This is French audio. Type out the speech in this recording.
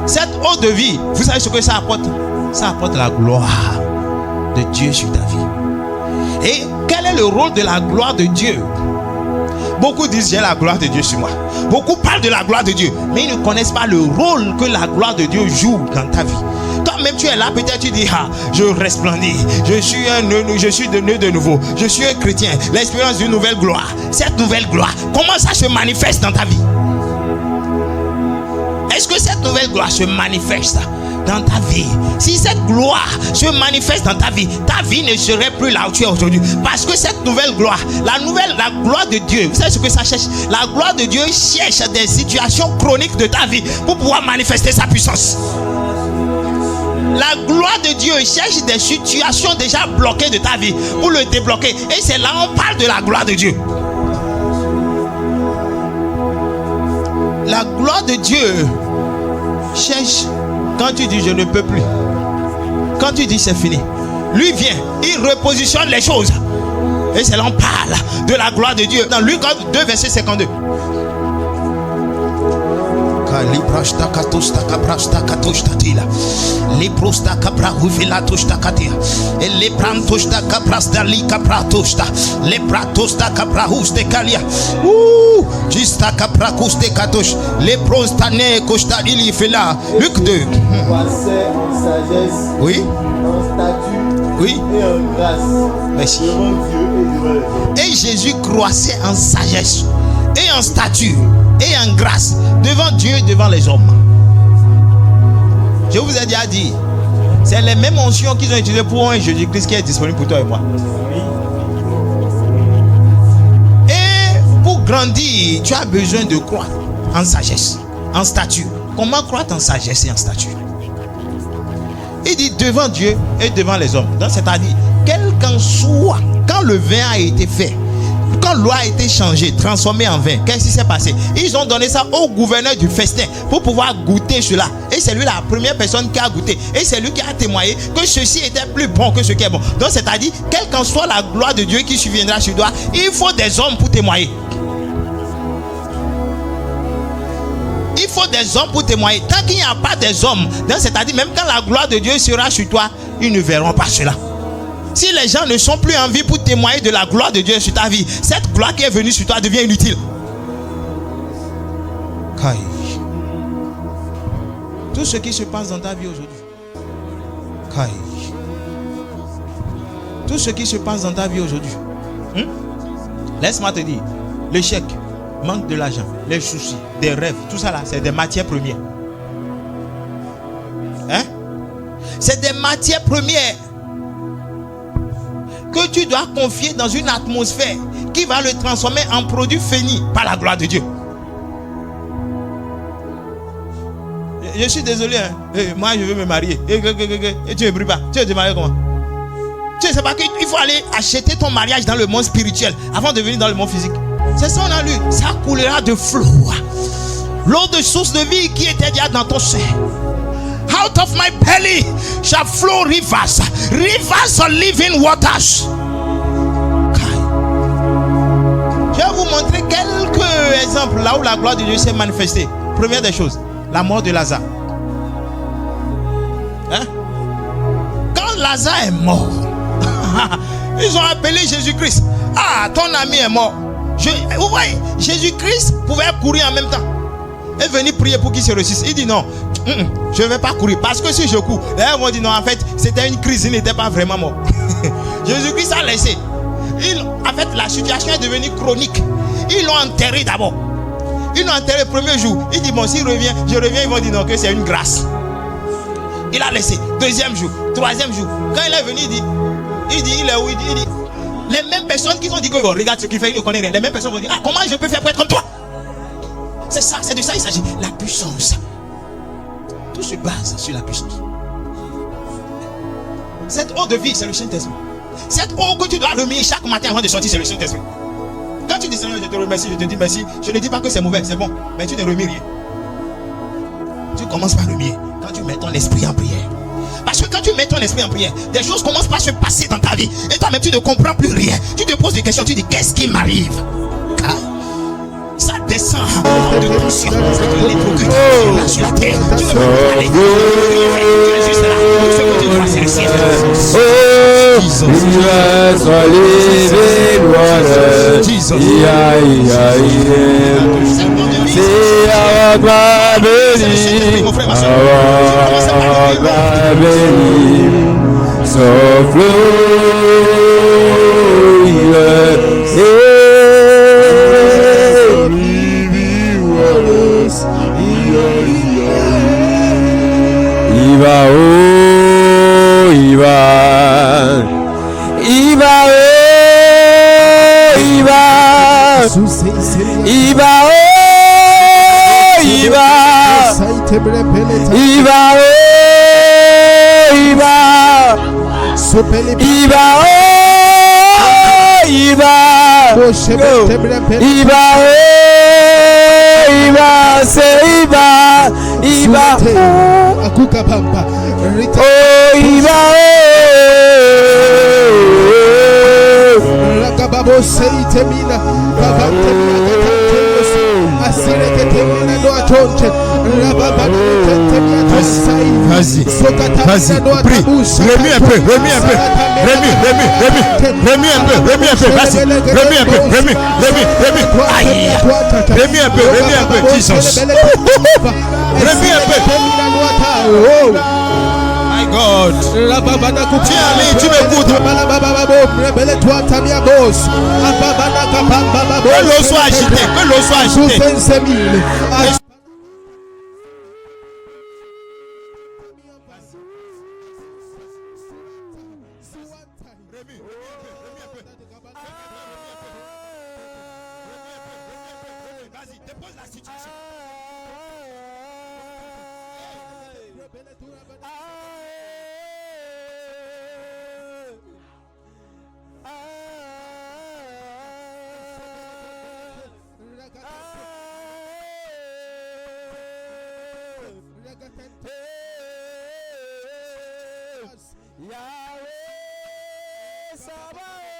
Cette eau de vie, vous savez ce que ça apporte? Ça apporte la gloire de Dieu sur ta vie. Et quel est le rôle de la gloire de Dieu? Beaucoup disent j'ai la gloire de Dieu sur moi. Beaucoup parlent de la gloire de Dieu, mais ils ne connaissent pas le rôle que la gloire de Dieu joue dans ta vie. Quand même tu es là, peut-être tu dis ah, je resplendis, je suis né de nouveau, je suis un chrétien, l'expérience d'une nouvelle gloire. Cette nouvelle gloire, comment ça se manifeste dans ta vie? Est-ce que cette nouvelle gloire se manifeste dans ta vie? Si cette gloire se manifeste dans ta vie ne serait plus là où tu es aujourd'hui. Parce que cette nouvelle gloire, la gloire de Dieu, vous savez ce que ça cherche? La gloire de Dieu cherche des situations chroniques de ta vie pour pouvoir manifester sa puissance. La gloire de Dieu cherche des situations déjà bloquées de ta vie pour le débloquer. Et c'est là on parle de la gloire de Dieu. La gloire de Dieu cherche quand tu dis je ne peux plus. Quand tu dis c'est fini. Lui vient, il repositionne les choses. Et c'est là on parle de la gloire de Dieu. Dans Luc 2 verset 52. Luc 2. Oui. Oui. Merci. Et Jésus croissait en sagesse et en stature et en grâce devant Dieu et devant les hommes. Je vous ai déjà dit, c'est les mêmes onction qu'ils ont utilisées pour un Jésus-Christ qui est disponible pour toi et moi. Et pour grandir, tu as besoin de croître en sagesse, en stature. Comment croître en sagesse et en stature? Il dit devant Dieu et devant les hommes. Donc c'est-à-dire, quel qu'en soit, quand le vin a été fait, quand l'eau a été changée, transformée en vin, qu'est-ce qui s'est passé? Ils ont donné ça au gouverneur du festin pour pouvoir goûter cela. Et c'est lui la première personne qui a goûté. Et c'est lui qui a témoigné que ceci était plus bon que ce qui est bon. Donc c'est-à-dire, quelle qu'en soit la gloire de Dieu qui surviendra sur toi, il faut des hommes pour témoigner. Il faut des hommes pour témoigner. Tant qu'il n'y a pas des hommes, donc c'est-à-dire même quand la gloire de Dieu sera sur toi, ils ne verront pas cela. Si les gens ne sont plus en vie pour témoigner de la gloire de Dieu sur ta vie, cette gloire qui est venue sur toi devient inutile. Kai. Tout ce qui se passe dans ta vie aujourd'hui. Kai. Tout ce qui se passe dans ta vie aujourd'hui. Laisse-moi te dire, l'échec, manque de l'argent, les soucis, des rêves, tout ça là, c'est des matières premières. Hein? C'est des matières premières que tu dois confier dans une atmosphère qui va le transformer en produit fini par la gloire de Dieu. Je suis désolé, hein. Moi je veux me marier. Et tu ne brûles pas. Tu veux te marier comment? Tu ne sais pas qu'il faut aller acheter ton mariage dans le monde spirituel avant de venir dans le monde physique. C'est ça on a lu. Ça coulera de flot. L'eau de source de vie qui était déjà dans ton sein. Out of my belly shall flow rivers, rivers of living waters. Je vais vous montrer quelques exemples là où la gloire de Dieu s'est manifestée. Première des choses, la mort de Lazare. Hein? Quand Lazare est mort, ils ont appelé Jésus-Christ. Ah, ton ami est mort. Vous voyez, Jésus-Christ pouvait courir en même temps et venir prier pour qu'il se ressuscite. Il dit non, je ne vais pas courir parce que si je cours, ils vont dire non, en fait c'était une crise, il n'était pas vraiment mort. Jésus-Christ a laissé. En fait la situation est devenue chronique. Ils l'ont enterré d'abord. Ils l'ont enterré le premier jour. Il dit bon, s'il revient, je reviens, ils vont dire non, que c'est une grâce. Il a laissé. Deuxième jour, troisième jour, quand il est venu, il dit il est où? Il dit les mêmes personnes qui ont dit que bon, regarde ce qu'il fait, il ne connaît rien. Les mêmes personnes vont dire ah, comment je peux faire pour être comme toi? C'est ça, c'est de ça il s'agit. La puissance. Tout se base sur la puissance. Cette eau de vie, c'est le Saint-Esprit. Cette eau que tu dois remuer chaque matin avant de sortir, c'est le Saint-Esprit. Quand tu dis Seigneur, je te remercie, je te dis merci, je ne dis pas que c'est mauvais, c'est bon, mais tu ne remues rien. Tu commences par remuer quand tu mets ton esprit en prière. Parce que quand tu mets ton esprit en prière, des choses commencent par se passer dans ta vie. Et toi-même, tu ne comprends plus rien. Tu te poses des questions, tu dis qu'est-ce qui m'arrive? Ça descend de ton ciel. Là sur la terre. Tu ne peux pas juste là. Tout ce que tu vois, c'est le ciel. Vas-y, prie, remue un peu, remue un peu, remue un peu, vas-y, remue un peu, remue, aïe, remue un peu, Jesus, remue un peu, my God, tu m'écoutes, que l'eau soit agitée, Vas-y, dépose la situation. Yahweh Sabaoth.